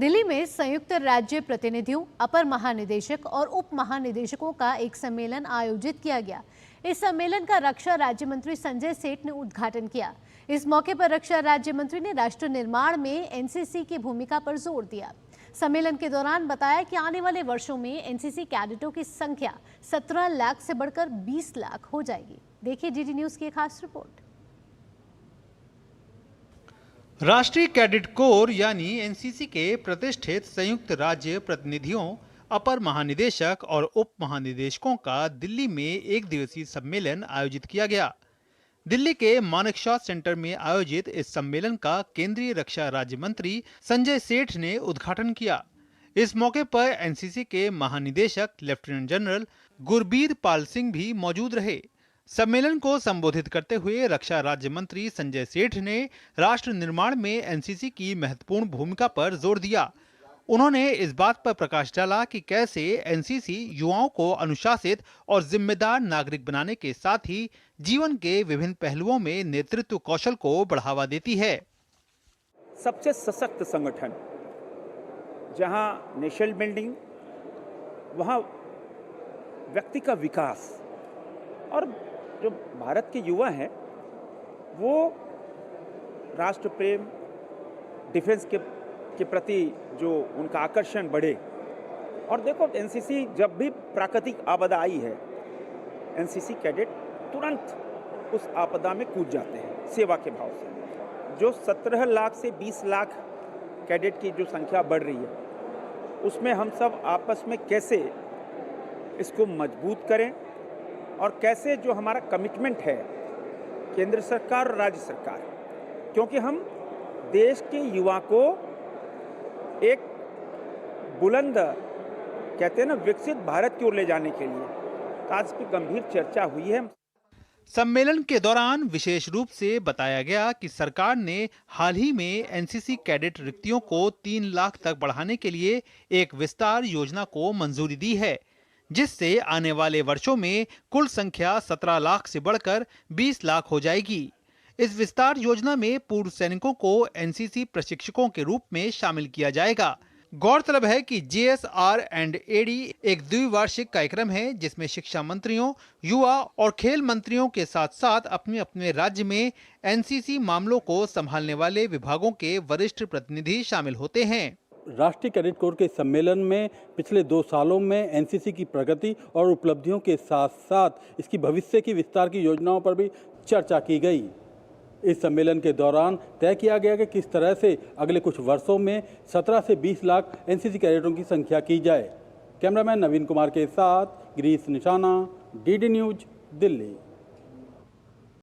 दिल्ली में संयुक्त राज्य प्रतिनिधियों, अपर महानिदेशक और उप महानिदेशकों का एक सम्मेलन आयोजित किया गया। इस सम्मेलन का रक्षा राज्य मंत्री संजय सेठ ने उद्घाटन किया। इस मौके पर रक्षा राज्य मंत्री ने राष्ट्र निर्माण में एनसीसी की भूमिका पर जोर दिया। सम्मेलन के दौरान बताया कि आने वाले वर्षों में एनसीसी कैडेटों की संख्या 17 लाख से बढ़कर 20 लाख हो जाएगी। देखिए डीडी न्यूज की एक खास रिपोर्ट। राष्ट्रीय कैडेट कोर यानी एनसीसी के प्रतिष्ठित संयुक्त राज्य प्रतिनिधियों, अपर महानिदेशक और उप महानिदेशकों का दिल्ली में एक दिवसीय सम्मेलन आयोजित किया गया। दिल्ली के मानेकशॉ सेंटर में आयोजित इस सम्मेलन का केंद्रीय रक्षा राज्य मंत्री संजय सेठ ने उद्घाटन किया। इस मौके पर एनसीसी के महानिदेशक लेफ्टिनेंट जनरल गुरबीर पाल सिंह भी मौजूद रहे। सम्मेलन को संबोधित करते हुए रक्षा राज्य मंत्री संजय सेठ ने राष्ट्र निर्माण में एनसीसी की महत्वपूर्ण भूमिका पर जोर दिया। उन्होंने इस बात पर प्रकाश डाला कि कैसे एनसीसी युवाओं को अनुशासित और जिम्मेदार नागरिक बनाने के साथ ही जीवन के विभिन्न पहलुओं में नेतृत्व कौशल को बढ़ावा देती है। सबसे सशक्त संगठन, जहां नेशनल बिल्डिंग, वहां व्यक्ति का विकास, और जो भारत के युवा हैं वो राष्ट्र प्रेम, डिफेंस के प्रति जो उनका आकर्षण बढ़े। और देखो, एनसीसी जब भी प्राकृतिक आपदा आई है, एनसीसी कैडेट तुरंत उस आपदा में कूद जाते हैं सेवा के भाव से। जो 17 लाख से 20 लाख कैडेट की जो संख्या बढ़ रही है, उसमें हम सब आपस में कैसे इसको मजबूत करें और कैसे जो हमारा कमिटमेंट है केंद्र सरकार और राज्य सरकार, क्योंकि हम देश के युवा को एक बुलंद, कहते हैं ना, विकसित भारत की ओर ले जाने के लिए आज की गंभीर चर्चा हुई है। सम्मेलन के दौरान विशेष रूप से बताया गया कि सरकार ने हाल ही में एनसीसी कैडेट रिक्तियों को 3 लाख तक बढ़ाने के लिए एक विस्तार योजना को मंजूरी दी है, जिससे आने वाले वर्षों में कुल संख्या 17 लाख से बढ़कर 20 लाख हो जाएगी। इस विस्तार योजना में पूर्व सैनिकों को एनसीसी प्रशिक्षकों के रूप में शामिल किया जाएगा। गौरतलब है कि जेएसआर एंड एडी एक द्विवार्षिक कार्यक्रम है, जिसमें शिक्षा मंत्रियों, युवा और खेल मंत्रियों के साथ साथ अपने अपने राज्य में एनसीसी मामलों को संभालने वाले विभागों के वरिष्ठ प्रतिनिधि शामिल होते हैं। राष्ट्रीय कैडेट कोर के सम्मेलन में पिछले 2 सालों में एनसीसी की प्रगति और उपलब्धियों के साथ साथ इसकी भविष्य की विस्तार की योजनाओं पर भी चर्चा की गई। इस सम्मेलन के दौरान तय किया गया कि किस तरह से अगले कुछ वर्षों में 17 से 20 लाख एनसीसी कैडेटों की संख्या की जाए। कैमरामैन नवीन कुमार के साथ गिरीश निशाना, डीडी न्यूज, दिल्ली।